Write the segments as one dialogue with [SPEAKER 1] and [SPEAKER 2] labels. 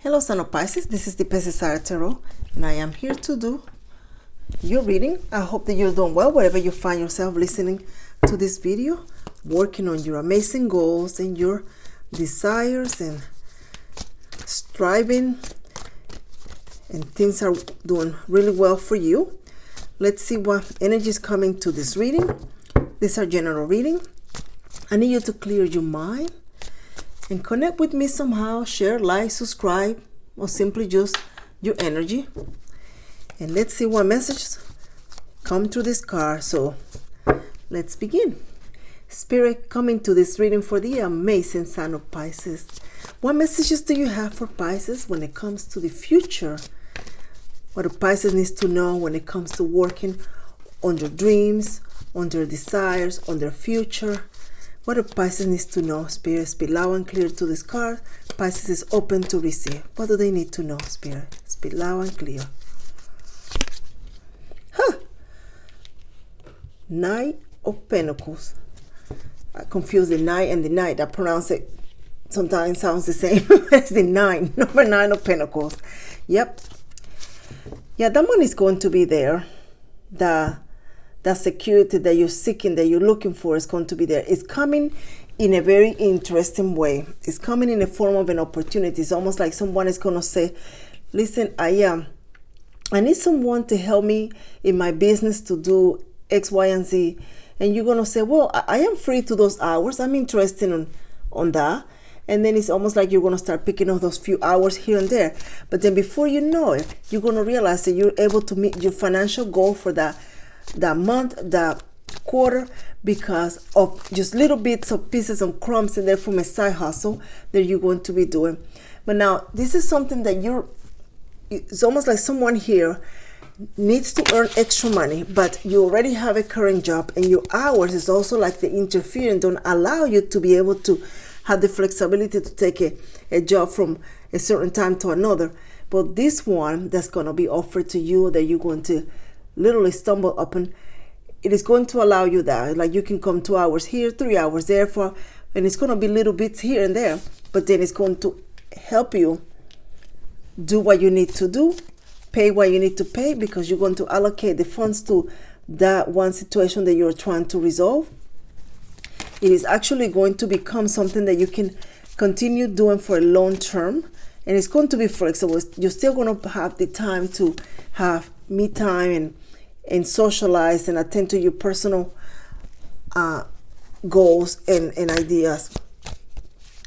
[SPEAKER 1] Hello, Son of Pisces. This is the Pisces Tarot, and I am here to do your reading. I hope that you're doing well wherever you find yourself listening to this video, working on your amazing goals and your desires and striving, and things are doing really well for you. Let's see what energy is coming to this reading. These are general reading. I need you to clear your mind and connect with me somehow. Share, like, subscribe, or simply just your energy. And let's see what messages come through this card. So let's begin. Spirit, coming to this reading for the amazing Son of Pisces. What messages do you have for Pisces when it comes to the future? What do Pisces needs to know when it comes to working on their dreams, on their desires, on their future? What do Pisces needs to know? Spirit, speak loud and clear to this card. Pisces is open to receive. What do they need to know, Spirit? Speak loud and clear. Knight of Pentacles. I confuse the Knight and the Knight. I pronounce it sometimes sounds the same as the 9. Number 9 of Pentacles. Yep. Yeah, that one is going to be there. That security that you're seeking, that you're looking for, is going to be there. It's coming in a very interesting way. It's coming in the form of an opportunity. It's almost like someone is going to say, listen, I need someone to help me in my business to do X, Y, and Z. And you're going to say, well, I am free to those hours. I'm interested on that. And then it's almost like you're going to start picking up those few hours here and there. But then before you know it, you're going to realize that you're able to meet your financial goal for that month, that quarter, because of just little bits of pieces and crumbs in there from a side hustle that you're going to be doing. But now this is something that it's almost like someone here needs to earn extra money, but you already have a current job, and your hours is also like the interference don't allow you to be able to have the flexibility to take a job from a certain time to another. But this one that's going to be offered to you, that you're going to literally stumble upon, it is going to allow you that, like, you can come 2 hours here, 3 hours there, and it's going to be little bits here and there, but then it's going to help you do what you need to do, pay what you need to pay, because you're going to allocate the funds to that one situation that you're trying to resolve. It is actually going to become something that you can continue doing for a long term, and it's going to be flexible. You're still going to have the time to have me time and socialize and attend to your personal goals and ideas.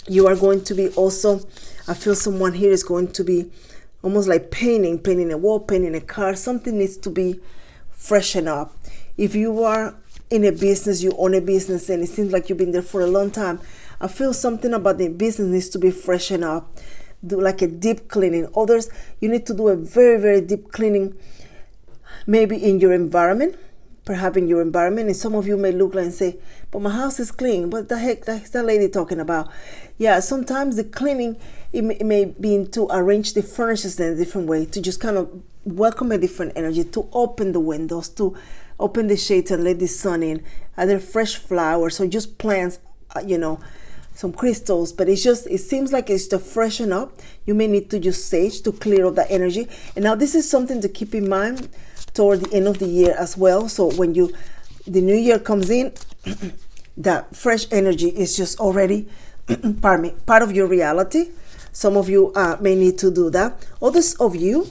[SPEAKER 1] You are going to be also, I feel someone here is going to be almost like painting a wall, painting a car. Something needs to be freshened up. If you are in a business, you own a business, and it seems like you've been there for a long time, I feel something about the business needs to be freshened up. Do like a deep cleaning. Others, you need to do a very, very deep cleaning, maybe in your environment, perhaps in your environment. And some of you may look like and say, but my house is clean. What the heck is that lady talking about? Yeah, sometimes the cleaning, it may be to arrange the furnitures in a different way, to just kind of welcome a different energy, to open the windows, to open the shades and let the sun in, either fresh flowers or just plants, some crystals. But it seems like it's to freshen up. You may need to use sage to clear up that energy. And now this is something to keep in mind toward the end of the year as well. So when the new year comes in, that fresh energy is just already part of your reality. Some of you may need to do that. Others of you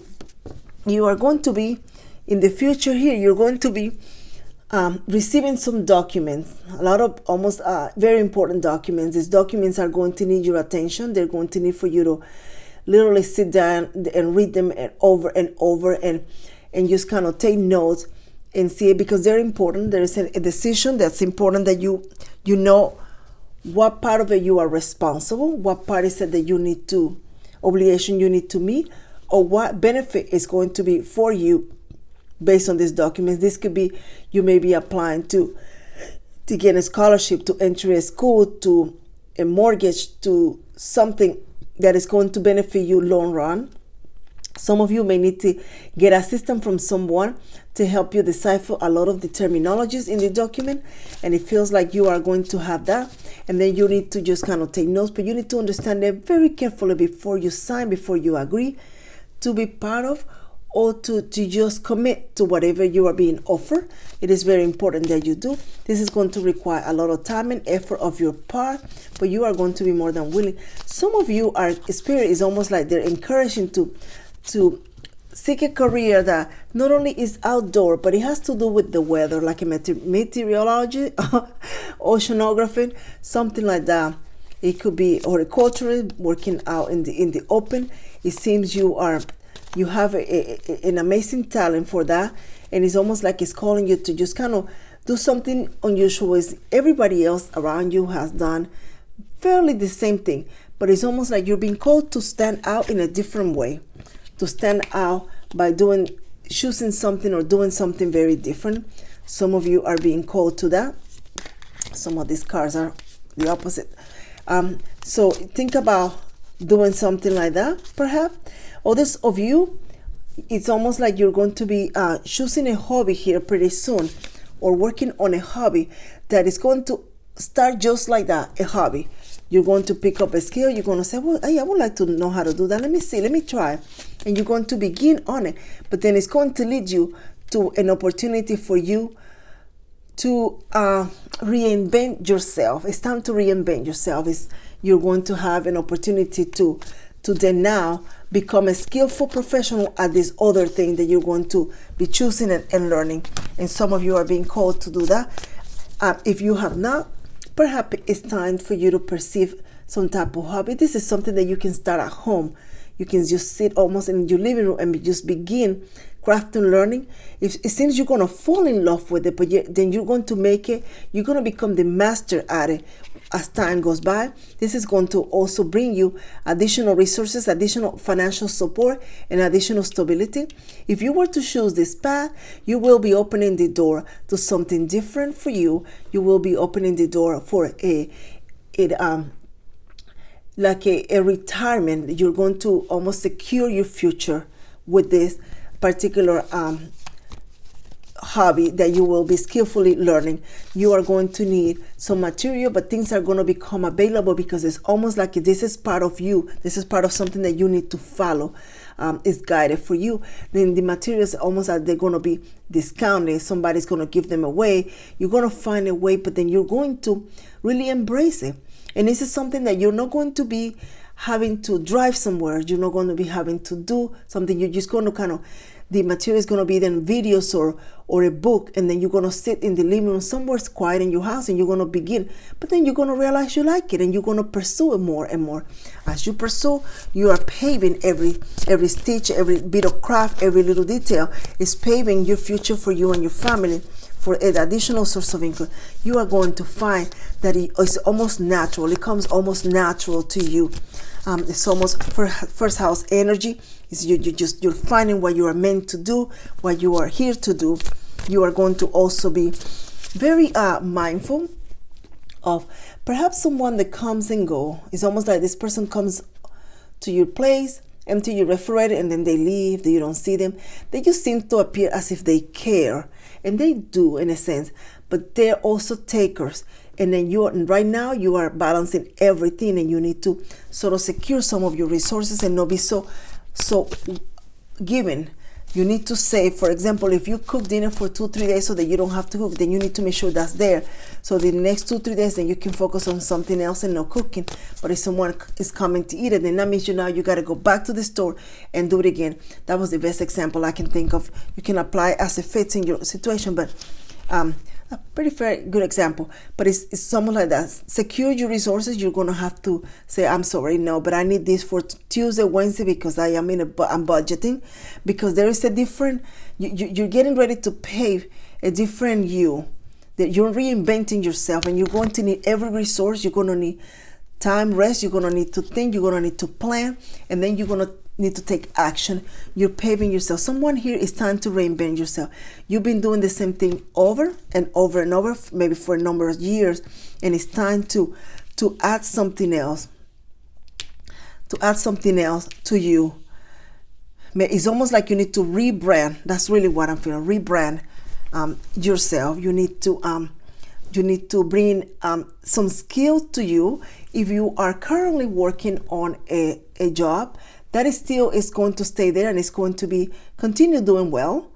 [SPEAKER 1] are going to be in the future here, you're going to be receiving some documents, a lot of almost very important documents. These documents are going to need your attention. They're going to need for you to literally sit down and read them over and just kind of take notes and see it, because they're important. There is a decision that's important, that you know what part of it you are responsible, what part is it that you need to, obligation you need to meet, or what benefit is going to be for you based on these documents. This could be, you may be applying to get a scholarship, to enter a school, to a mortgage, to something that is going to benefit you long run. Some of you may need to get assistance from someone to help you decipher a lot of the terminologies in the document, and it feels like you are going to have that, and then you need to just kind of take notes, but you need to understand it very carefully before you sign, before you agree to be part of, or to just commit to whatever you are being offered. It is very important that you do. This is going to require a lot of time and effort of your part, but you are going to be more than willing. Some of you, are spirit is almost like they're encouraging to seek a career that not only is outdoor, but it has to do with the weather, like a meteorology, oceanography, something like that. It could be horticulture, working out in the open. It seems you have an amazing talent for that, and it's almost like it's calling you to just kind of do something unusual. As everybody else around you has done fairly the same thing, but it's almost like you're being called to stand out in a different way, to stand out by choosing something or doing something very different. Some of you are being called to that. Some of these cards are the opposite. So think about doing something like that, perhaps. Others of you, it's almost like you're going to be choosing a hobby here pretty soon, or working on a hobby that is going to start just like that, a hobby. You're going to pick up a skill. You're going to say, well, hey, I would like to know how to do that. Let me try. And you're going to begin on it. But then it's going to lead you to an opportunity for you to reinvent yourself. It's time to reinvent yourself. You're going to have an opportunity to then now become a skillful professional at this other thing that you're going to be choosing and learning. And some of you are being called to do that. If you have not, perhaps it's time for you to perceive some type of hobby. This is something that you can start at home. You can just sit almost in your living room and just begin crafting, learning. If it seems you're going to fall in love with it, but then you're going to make it, you're going to become the master at it as time goes by. This is going to also bring you additional resources, additional financial support, and additional stability. If you were to choose this path, you will be opening the door to something different for you. You will be opening the door for a retirement. You're going to almost secure your future with this particular hobby that you will be skillfully learning. You are going to need some material, but things are going to become available because it's almost like this is part of you. This is part of something that you need to follow. It's guided for you. Then the materials almost like they're going to be discounted. Somebody's going to give them away. You're going to find a way, but then you're going to really embrace it. And this is something that you're not going to be having to drive somewhere. You're not going to be having to do something. You're just going to the material is going to be then videos or a book, and then you're going to sit in the living room somewhere quiet in your house, and you're going to begin. But then you're going to realize you like it, and you're going to pursue it more and more. As you pursue, you are paving every stitch, every bit of craft, every little detail is paving your future for you and your family. For an additional source of income, you are going to find that it's almost natural. It comes almost natural to you. It's almost first house energy. You're finding what you are meant to do, what you are here to do. You are going to also be very mindful of perhaps someone that comes and go. It's almost like this person comes to your place, empty your refrigerator, and then they leave. You don't see them. They just seem to appear as if they care. And they do in a sense, but they're also takers. And then right now you are balancing everything, and you need to sort of secure some of your resources and not be so giving. You need to save. For example, if you cook dinner for 2-3 days so that you don't have to cook, then you need to make sure that's there. So the next 2-3 days, then you can focus on something else and not cooking. But if someone is coming to eat it, then that means you got to go back to the store and do it again. That was the best example I can think of. You can apply as it fits in your situation, but a pretty fair, good example. But it's something like that. Secure your resources. You're going to have to say, I'm sorry, no, but I need this for Tuesday, Wednesday, because I'm budgeting, because there is a different, you're getting ready to pave a different you, that you're reinventing yourself, and you're going to need every resource. You're going to need time, rest. You're going to need to think. You're going to need to plan, and then you're going to need to take action. You're paving yourself. Someone here, it's time to reinvent yourself. You've been doing the same thing over and over and over, maybe for a number of years, and it's time to add something else. To add something else to you, It's almost like you need to rebrand. That's really what I'm feeling. Rebrand yourself. You need to bring some skill to you. If you are currently working on a job, that is still is going to stay there and it's going to be continue doing well.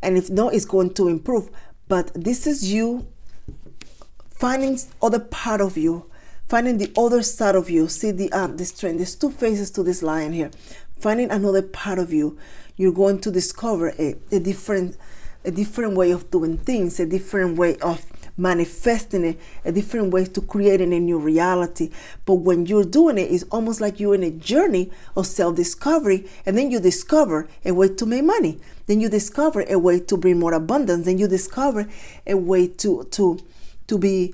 [SPEAKER 1] And if not, it's going to improve. But this is you finding other part of you, finding the other side of you. See this trend. There's two faces to this lion here. Finding another part of you. You're going to discover a different way of doing things, a different way of manifesting it, a different way to creating a new reality. But when you're doing it, it's almost like you're in a journey of self-discovery, and then you discover a way to make money. Then you discover a way to bring more abundance. Then you discover a way to be,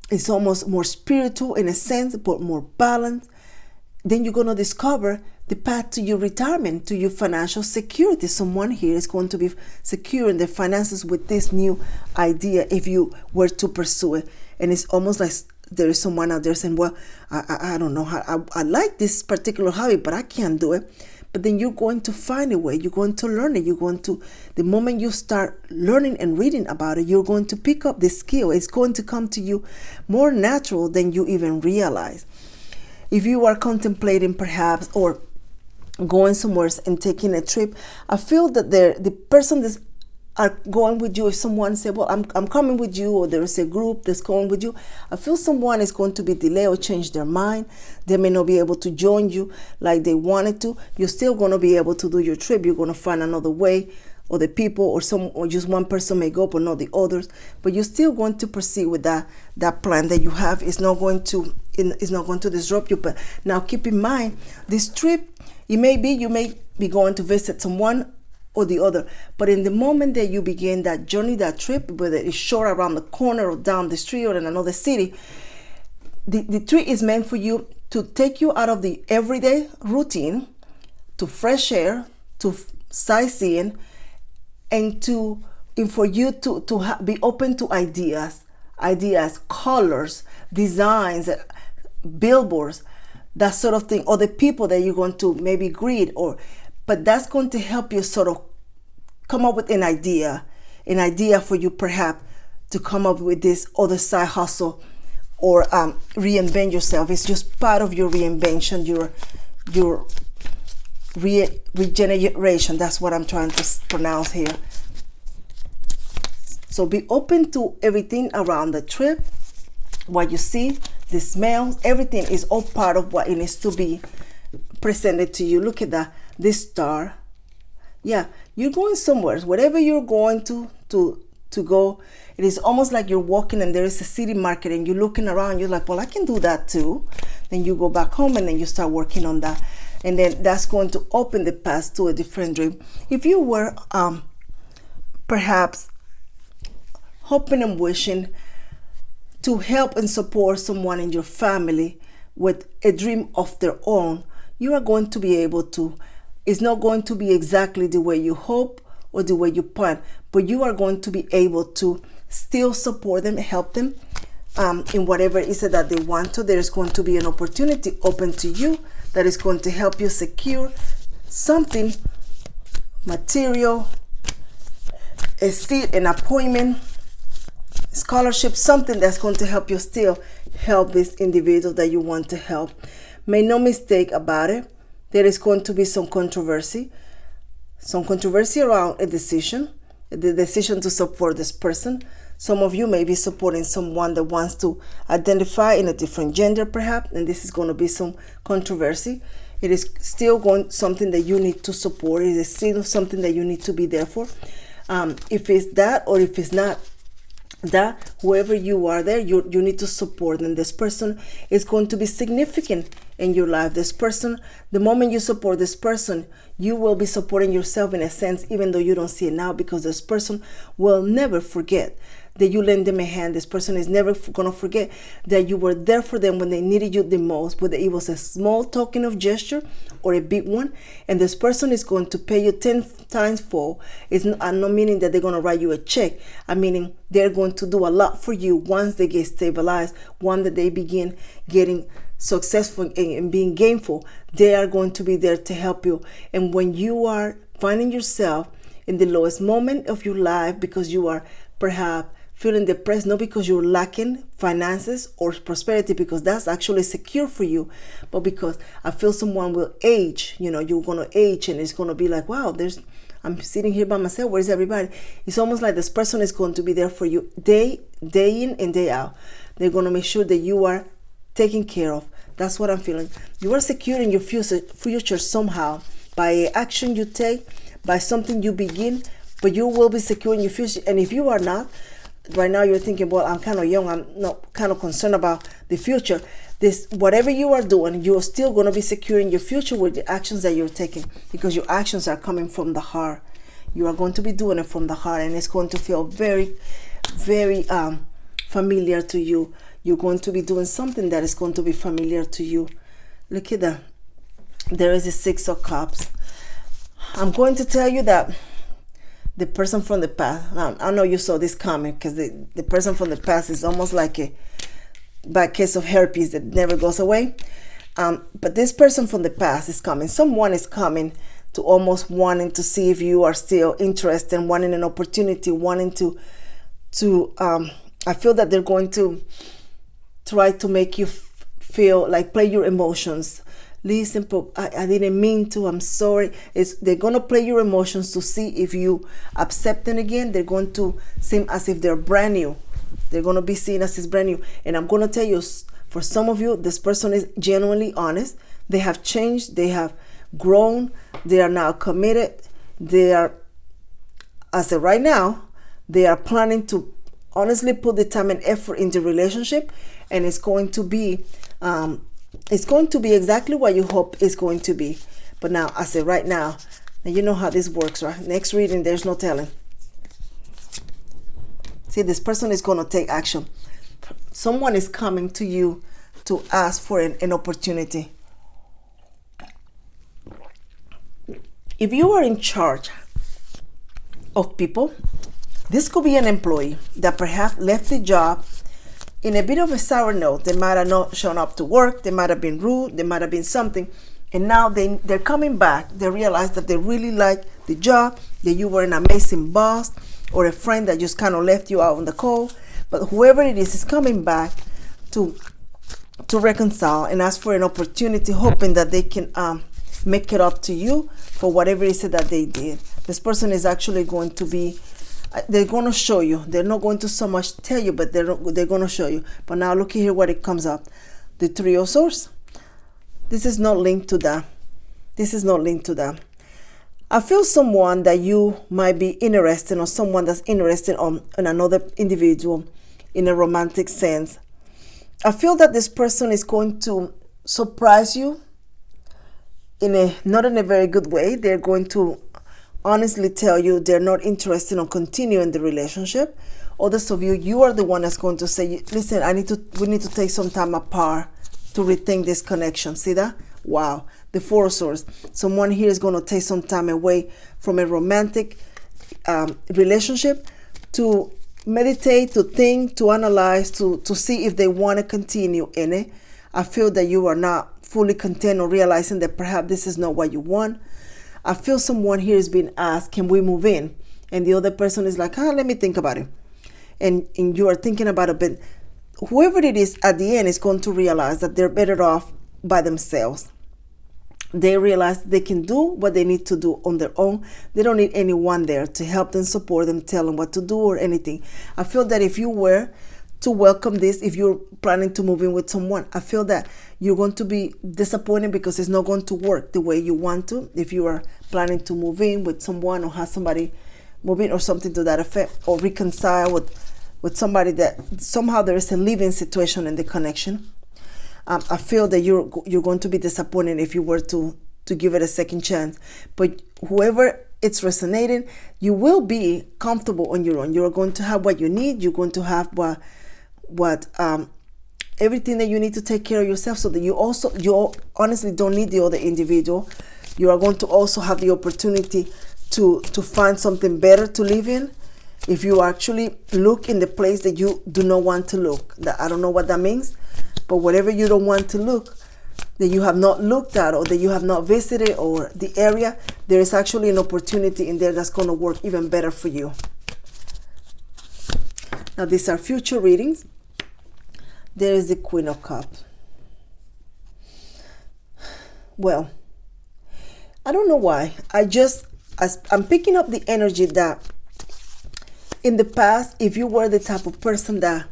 [SPEAKER 1] it's almost more spiritual in a sense, but more balanced. Then you're going to discover the path to your retirement, to your financial security. Someone here is going to be secure in their finances with this new idea if you were to pursue it. And it's almost like there is someone out there saying, well, I don't know how, I like this particular hobby, but I can't do it. But then you're going to find a way. You're going to learn it. The moment you start learning and reading about it, you're going to pick up the skill. It's going to come to you more natural than you even realize. If you are contemplating perhaps or going somewhere and taking a trip, I feel that the person that's are going with you, if someone say, well, I'm coming with you, or there is a group that's going with you, I feel someone is going to be delayed or change their mind. They may not be able to join you like they wanted to. You're still going to be able to do your trip. You're going to find another way, or the people or just one person may go, but not the others. But you're still going to proceed with that plan that you have. It's not going to disrupt you. But now keep in mind, this trip, you may be going to visit someone or the other, but in the moment that you begin that journey, that trip, whether it's short around the corner or down the street or in another city, the trip is meant for you to take you out of the everyday routine, to fresh air, to sightseeing, and for you to be open to ideas, colors, designs, billboards, that sort of thing, or the people that you're going to maybe greet, but that's going to help you sort of come up with an idea for you perhaps to come up with this other side hustle or reinvent yourself. It's just part of your reinvention, your regeneration. That's what I'm trying to pronounce here. So be open to everything around the trip, what you see, the smells, everything is all part of what it needs to be presented to you. Look at that. This star, yeah, you're going somewhere. Wherever you're going to go, it is almost like you're walking and there is a city market and you're looking around. You're like, well, I can do that too. Then you go back home and then you start working on that, and then that's going to open the path to a different dream. If you were perhaps hoping and wishing to help and support someone in your family with a dream of their own, you are going to be able to. It's not going to be exactly the way you hope or the way you plan, but you are going to be able to still support them, help them in whatever it is that they want to. There is going to be an opportunity open to you that is going to help you secure something material, a seat, an appointment, scholarship, something that's going to help you still help this individual that you want to help. Make no mistake about it. There is going to be some controversy around the decision to support this person. Some of you may be supporting someone that wants to identify in a different gender perhaps, and this is going to be some controversy. It is still something that you need to support. It is still something that you need to be there for. If it's that, or if it's not that, whoever you are there, you need to support them. This person is going to be significant in your life. This person, the moment you support this person, you will be supporting yourself in a sense, even though you don't see it now, because this person will never forget that you lend them a hand. This person is never going to forget that you were there for them when they needed you the most, whether it was a small token of gesture or a big one. And this person is going to pay you 10 times fold. I'm not meaning that they're going to write you a check. I'm meaning they're going to do a lot for you once they get stabilized, once that they begin getting successful and being gainful, they are going to be there to help you. And when you are finding yourself in the lowest moment of your life because you are perhaps feeling depressed, not because you're lacking finances or prosperity, because that's actually secure for you, but because I feel someone will age. You're going to age, and it's going to be like, wow, I'm sitting here by myself. Where's everybody? It's almost like this person is going to be there for you day in and day out. They're going to make sure that you are taken care of. That's what I'm feeling. You are securing your future somehow by action you take, by something you begin, but you will be securing your future. And if you are not, right now you're thinking, well, I'm kind of young, I'm not kind of concerned about the future. Whatever you are doing, you're still going to be securing your future with the actions that you're taking, because your actions are coming from the heart. You are going to be doing it from the heart, and it's going to feel very, very familiar to you. You're going to be doing something that is going to be familiar to you. Look at that. There is a 6 of Cups. I'm going to tell you that the person from the past, I know you saw this coming, because the person from the past is almost like a bad case of herpes that never goes away. But this person from the past is coming. Someone is coming to almost wanting to see if you are still interested, wanting an opportunity, wanting to I feel that they're going to try to make you feel like, play your emotions. Listen, I didn't mean to, I'm sorry. They're going to play your emotions to see if you accept them again. They're going to seem as if they're brand new. They're going to be seen as is brand new. And I'm going to tell you, for some of you, this person is genuinely honest. They have changed. They have grown. They are now committed. They are, as of right now, they are planning to honestly put the time and effort into the relationship. And it's going to be exactly what you hope it's going to be. But now, I say right now, and you know how this works, right? Next reading, there's no telling. See, this person is going to take action. Someone is coming to you to ask for an opportunity. If you are in charge of people, this could be an employee that perhaps left the job in a bit of a sour note. They might have not shown up to work. They might have been rude. There might have been something. And now they're coming back. They realize that they really like the job, that you were an amazing boss, or a friend that just kind of left you out on the cold. But whoever it is coming back to reconcile and ask for an opportunity, hoping that they can make it up to you for whatever it is that they did. This person is actually going to be, they're going to show you. They're not going to so much tell you, but they're going to show you. But now look here what it comes up. The 3 of Swords. This is not linked to that. This is not linked to that. I feel someone that you might be interested, or someone that's interested in another individual in a romantic sense. I feel that this person is going to surprise you not in a very good way. They're going to honestly tell you they're not interested in continuing the relationship. Others of you are the one that's going to say, listen, we need to take some time apart to rethink this connection. See that? Wow. The 4 of Swords. Someone here is going to take some time away from a romantic relationship to meditate, to think, to analyze, to see if they want to continue in it. I feel that you are not fully content, or realizing that perhaps this is not what you want. I feel someone here is being asked, can we move in? And the other person is like, let me think about it. And you are thinking about it, but whoever it is at the end is going to realize that they're better off by themselves. They realize they can do what they need to do on their own. They don't need anyone there to help them, support them, tell them what to do or anything. I feel that if you were to welcome this, if you're planning to move in with someone, I feel that you're going to be disappointed because it's not going to work the way you want to. If you are planning to move in with someone, or have somebody move in or something to that effect, or reconcile with somebody that somehow there is a living situation in the connection, I feel that you're going to be disappointed if you were to give it a second chance. But whoever it's resonating, you will be comfortable on your own. You're going to have what you need. You're going to have what everything that you need to take care of yourself, so that you honestly don't need the other individual. You are going to also have the opportunity to find something better to live in. If you actually look in the place that you do not want to look, that I don't know what that means. But whatever you don't want to look, that you have not looked at or that you have not visited or the area, there is actually an opportunity in there that's going to work even better for you. Now these are future readings. There is the Queen of Cups. Well, I don't know why. I'm picking up the energy that in the past, if you were the type of person that,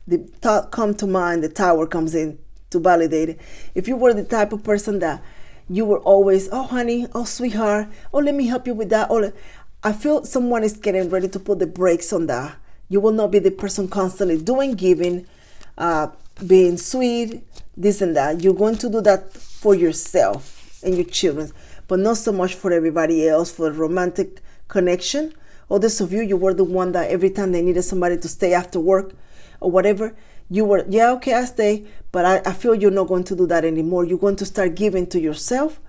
[SPEAKER 1] the thought come to mind, the Tower comes in to validate it. If you were the type of person that you were always, oh honey, oh sweetheart, oh let me help you with that. Oh, I feel someone is getting ready to put the brakes on that. You will not be the person constantly doing, giving, being sweet, this and that. You're going to do that for yourself and your children, but not so much for everybody else, for a romantic connection. Others of you, you were the one that every time they needed somebody to stay after work or whatever, you were, yeah, okay, I stay, but I feel you're not going to do that anymore. You're going to start giving to yourself.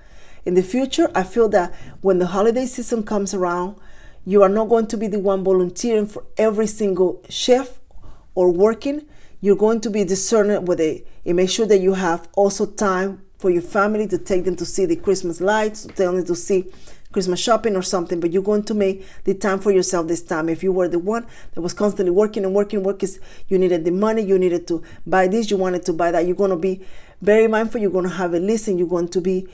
[SPEAKER 1] In the future, I feel that when the holiday season comes around, you are not going to be the one volunteering for every single chef or working. You're going to be discerning with it and make sure that you have also time for your family, to take them to see the Christmas lights, to tell them to see Christmas shopping or something, but you're going to make the time for yourself this time. If you were the one that was constantly working, is you needed the money, you needed to buy this, you wanted to buy that, you're going to be very mindful, you're going to have a list, and you're going to be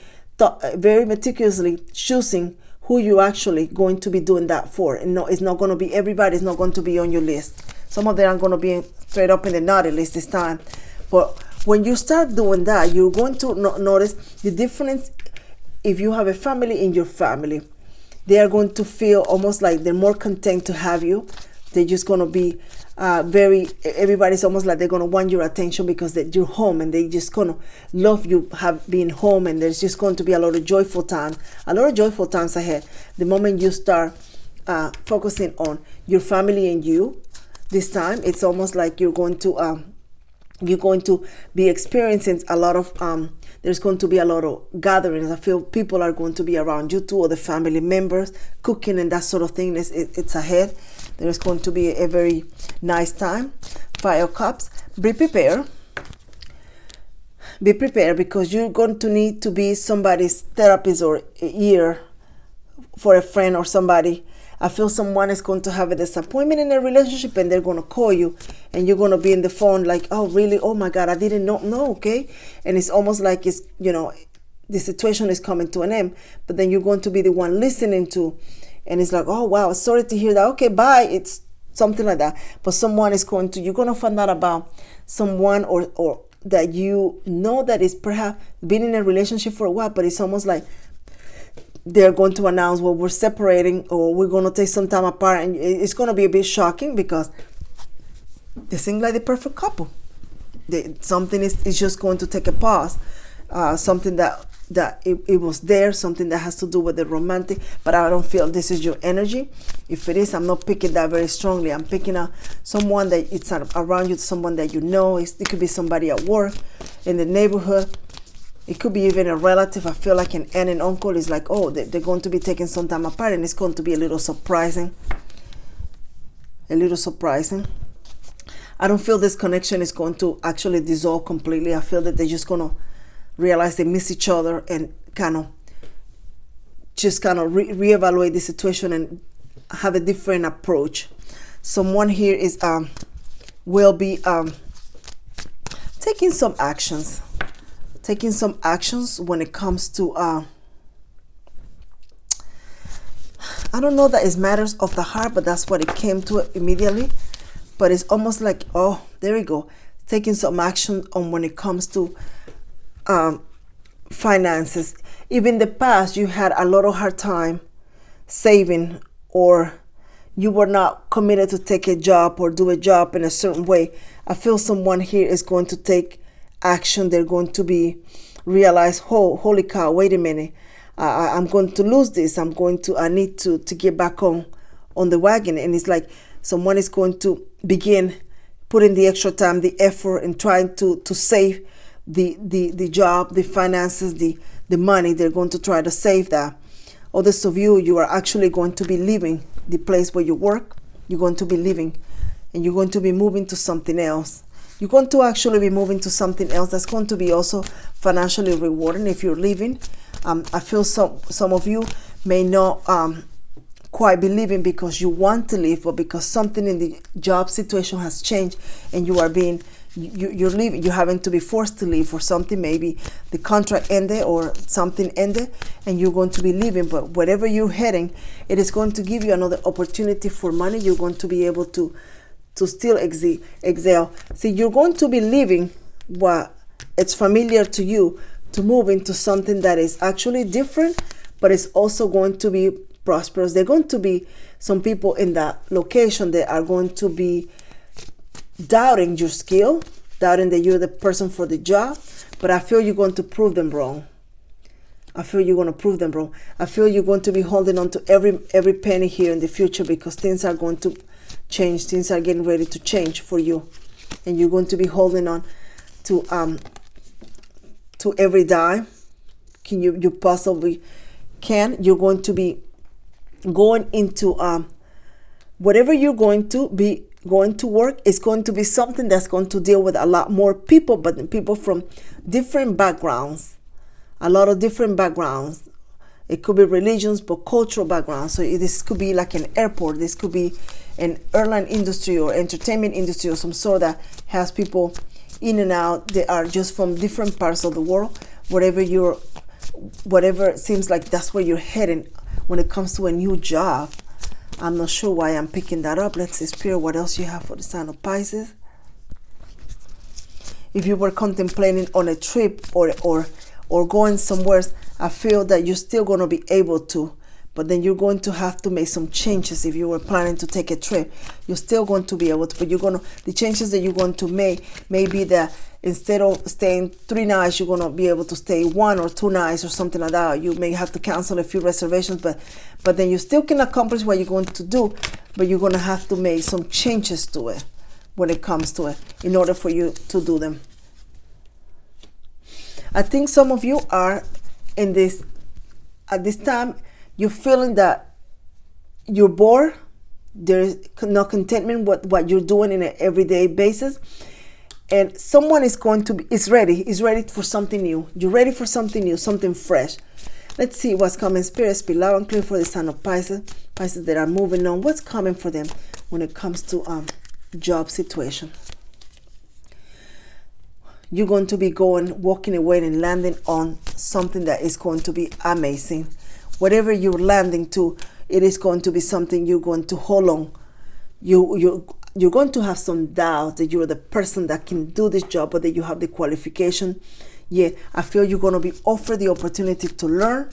[SPEAKER 1] very meticulously choosing who you're actually going to be doing that for. And no, it's not going to be everybody, it's not going to be on your list. Some of them are going to be straight up in the naughty list this time. But when you start doing that, you're going to notice the difference. If you have a family in your family, they are going to feel almost like they're more content to have you. They're just going to be everybody's almost like they're going to want your attention because you're home, and they just going to love you being home, and there's just going to be a lot of joyful times ahead. The moment you start focusing on your family and you, this time, it's almost like you're going to be experiencing a lot of there's going to be a lot of gatherings. I feel people are going to be around you too, or the family members, cooking and that sort of thing. It's ahead. There's going to be a very nice time. Five of Cups. Be prepared. Be prepared, because you're going to need to be somebody's therapist or ear for a friend or somebody. I feel someone is going to have a disappointment in a relationship, and they're going to call you, and you're going to be in the phone like, oh really, oh my God, I didn't know. No, okay. And it's almost like it's, the situation is coming to an end, but then you're going to be the one listening to, and it's like, oh wow, sorry to hear that, okay, bye. It's something like that. But someone is you're going to find out about someone or that that is perhaps been in a relationship for a while, but it's almost like they're going to announce, well, we're separating, or we're going to take some time apart, and it's going to be a bit shocking because they seem like the perfect couple. Something is just going to take a pause. Something that it was there, something that has to do with the romantic, but I don't feel this is your energy. If it is, I'm not picking that very strongly. I'm picking up someone that it's around you, someone that you know. It could be somebody at work, in the neighborhood. It could be even a relative. I feel like an aunt and uncle is like, oh, they're going to be taking some time apart, and it's going to be a little surprising. I don't feel this connection is going to actually dissolve completely. I feel that they're just going to realize they miss each other and kind of reevaluate the situation and have a different approach. Someone here is will be taking some actions when it comes to I don't know that it's matters of the heart, but that's what it came to immediately. But it's almost like, oh, there we go, taking some action on when it comes to finances. Even in the past, you had a lot of hard time saving, or you were not committed to take a job or do a job in a certain way. I feel someone here is going to take action. They're going to realize, holy cow, wait a minute, I'm going to lose this. I need to get back on the wagon. And it's like someone is going to begin putting the extra time, the effort, and trying to save the job, the finances, the money. They're going to try to save that. Others of you are actually going to be leaving the place where you work. You're going to be leaving, and you're going to be moving to something else. You're going to actually be moving to something else that's going to be also financially rewarding if you're leaving. I feel some of you may not quite be leaving because you want to leave, but because something in the job situation has changed and you are being, you're leaving, you're having to be forced to leave for something. Maybe the contract ended or something ended and you're going to be leaving, but wherever you're heading, it is going to give you another opportunity for money. You're going to be able to still excel. See, you're going to be leaving what it's familiar to you to move into something that is actually different, but it's also going to be prosperous. There are going to be some people in that location that are going to be doubting your skill, doubting that you're the person for the job, but I feel you're going to prove them wrong. I feel you're going to prove them wrong. I feel you're going to be holding on to every penny here in the future because things are going to change. Things are getting ready to change for you, and you're going to be holding on to every dime you possibly can. You're going to be going into whatever you're going to work is going to be something that's going to deal with a lot more people, but people from different backgrounds, a lot of different backgrounds. It could be religions, but cultural backgrounds. So this could be like an airport. This could be an airline industry or entertainment industry or some sort that has people in and out. They are just from different parts of the world. Whatever seems like that's where you're heading when it comes to a new job. I'm not sure why I'm picking that up. Let's see, Spirit, what else you have for the sign of Pisces. If you were contemplating on a trip or going somewhere, I feel that you're still going to be able to, but then you're going to have to make some changes. If you were planning to take a trip, you're still going to be able to, but the changes that you're going to make may be that instead of staying 3 nights, you're going to be able to stay 1 or 2 nights or something like that. You may have to cancel a few reservations, but then you still can accomplish what you're going to do, but you're going to have to make some changes to it when it comes to it in order for you to do them. I think some of you are at this time, you're feeling that you're bored. There's no contentment with what you're doing in an everyday basis. And someone is ready for something new. You're ready for something new, something fresh. Let's see what's coming. Spirit, speak loud and clear for the sign of Pisces. Pisces that are moving on. What's coming for them when it comes to job situation? You're going to be walking away and landing on something that is going to be amazing. Whatever you're landing to, it is going to be something you're going to hold on. You're going to have some doubt that you're the person that can do this job, or that you have the qualification. Yeah, I feel you're going to be offered the opportunity to learn.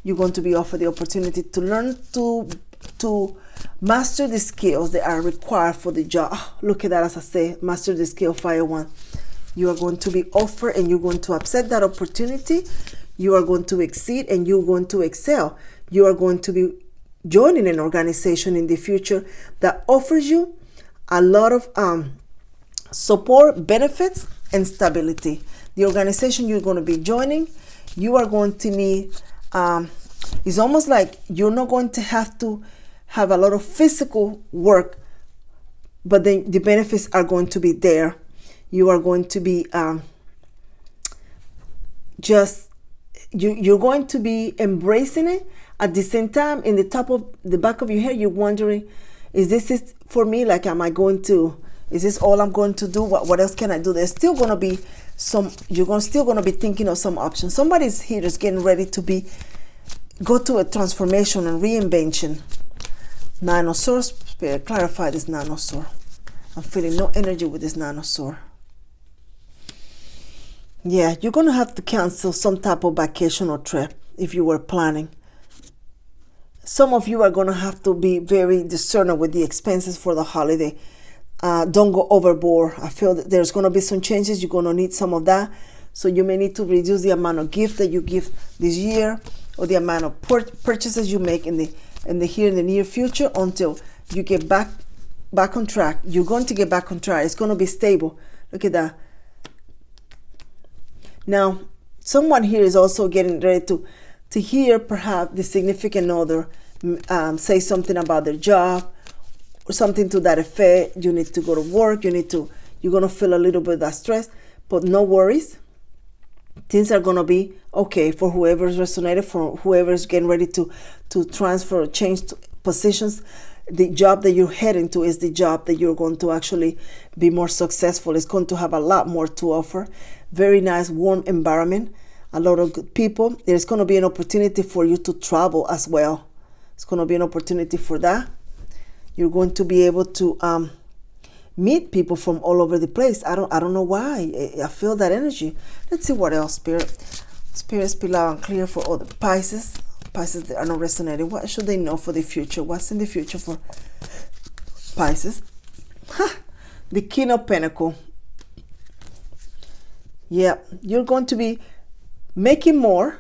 [SPEAKER 1] You're going to be offered the opportunity to learn to master the skills that are required for the job. Oh, look at that, as I say, master the skill, fire 1. You are going to be offered and you're going to accept that opportunity. You are going to exceed and you're going to excel. You are going to be joining an organization in the future that offers you a lot of support, benefits, and stability. The organization you're going to be joining, you are going to need, it's almost like you're not going to have a lot of physical work, but then the benefits are going to be there. You are going to be you're going to be embracing it. At the same time, in the back of your head, you're wondering, is this it for me? Like, is this all I'm going to do? What else can I do? There's still going to be still going to be thinking of some options. Somebody's here is getting ready to go to a transformation and reinvention. 9 of Swords, Spirit, clarify this 9 of Swords. I'm feeling no energy with this 9 of Swords. Yeah, you're going to have to cancel some type of vacation or trip if you were planning. Some of you are going to have to be very discerning with the expenses for the holiday. Don't go overboard. I feel that there's going to be some changes. You're going to need some of that. So you may need to reduce the amount of gift that you give this year, or the amount of purchases you make in the near future, until you get back on track. You're going to get back on track. It's going to be stable. Look at that. Now, someone here is also getting ready to hear perhaps the significant other say something about their job or something to that effect. You need to go to work. You need to You're going to feel a little bit of that stress, but no worries. Things are going to be okay for whoever's resonated, for whoever's getting ready to transfer or change positions. The job that you're heading to is the job that you're going to actually be more successful. It's going to have a lot more to offer. Very nice, warm environment. A lot of good people. There's going to be an opportunity for you to travel as well. It's going to be an opportunity for that. You're going to be able to meet people from all over the place. I don't know why. I feel that energy. Let's see what else, Spirit. Spirit, spill out and clear for all the Pisces. Pisces that are not resonating. What should they know for the future? What's in the future for Pisces? The King of Pentacles. Yeah, you're going to be making more,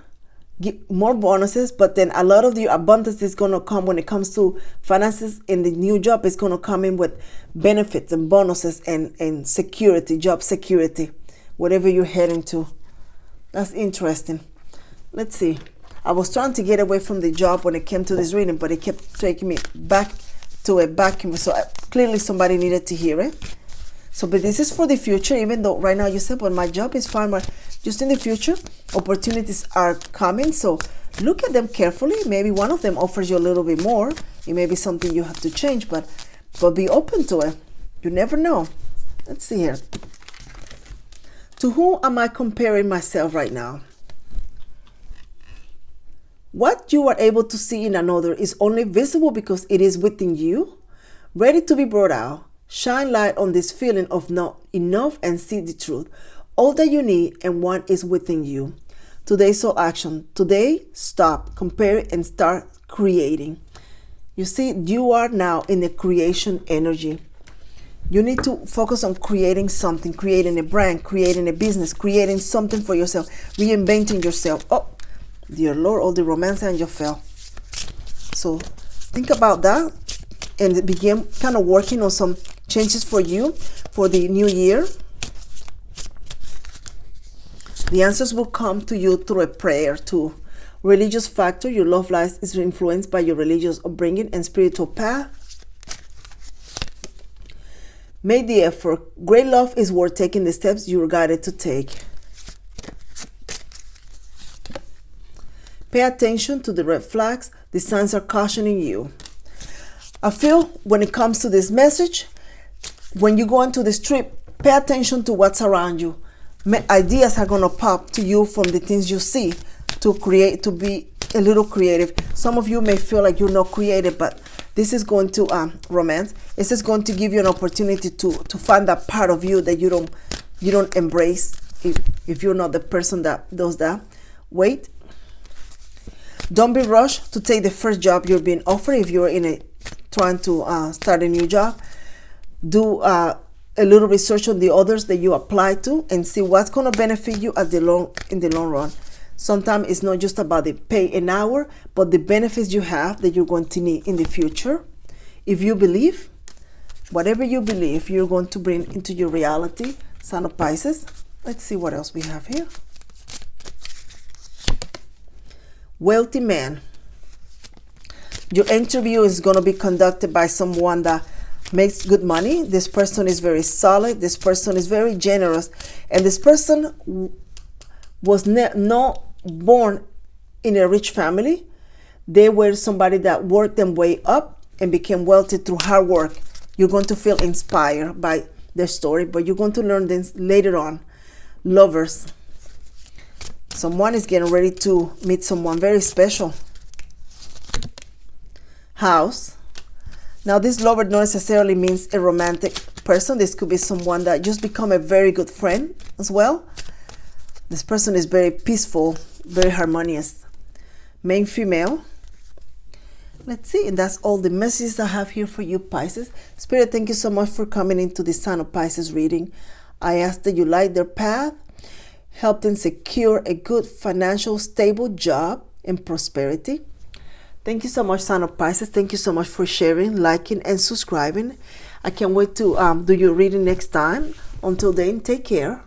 [SPEAKER 1] get more bonuses, but then a lot of the abundance is going to come when it comes to finances in the new job. It's going to come in with benefits and bonuses and security, job security, whatever you're heading to. That's interesting. Let's see. I was trying to get away from the job when it came to this reading, but it kept taking me back to a vacuum. So clearly somebody needed to hear it. So, but this is for the future, even though right now you said, well, my job is fine, but just in the future, opportunities are coming. So look at them carefully. Maybe one of them offers you a little bit more. It may be something you have to change, but be open to it. You never know. Let's see here. To whom am I comparing myself right now? What you are able to see in another is only visible because it is within you, ready to be brought out. Shine light on this feeling of not enough and see the truth. All that you need and want is within you. Today's soul action. Today, stop, compare, and start creating. You see, you are now in the creation energy. You need to focus on creating something, creating a brand, creating a business, creating something for yourself, reinventing yourself. Oh, dear Lord, all the romance and you fell. So think about that and begin kind of working on some changes for you for the new year. The answers will come to you through a prayer too. Religious factor, your love life is influenced by your religious upbringing and spiritual path. Make the effort. Great love is worth taking the steps you are guided to take. Pay attention to the red flags. The signs are cautioning you. I feel when it comes to this message, when you go into the street, pay attention to what's around you. Ideas are going to pop to you from the things you see to create, to be a little creative. Some of you may feel like you're not creative, but this is going to romance. This is going to give you an opportunity to find that part of you that you don't embrace if you're not the person that does that. Wait. Don't be rushed to take the first job you're being offered. If you're trying to start a new job, do a little research on the others that you apply to and see what's going to benefit you in the long run. Sometimes it's not just about the pay an hour, but the benefits you have that you're going to need in the future. If you believe, whatever you believe, you're going to bring into your reality. Son of Pisces. Let's see what else we have here. Wealthy man. Your interview is going to be conducted by someone that makes good money. This person is very solid. This person is very generous. And this person was not born in a rich family. They were somebody that worked their way up and became wealthy through hard work. You're going to feel inspired by their story, but you're going to learn this later on. Lovers. Someone is getting ready to meet someone very special. House. Now, this lover not necessarily means a romantic person. This could be someone that just become a very good friend as well. This person is very peaceful, very harmonious. Main female. Let's see, and that's all the messages I have here for you, Pisces. Spirit, thank you so much for coming into the Sign of Pisces reading. I ask that you light their path, help them secure a good financial, stable job and prosperity. Thank you so much, Sign of Pisces. Thank you so much for sharing, liking, and subscribing. I can't wait to do your reading next time. Until then, take care.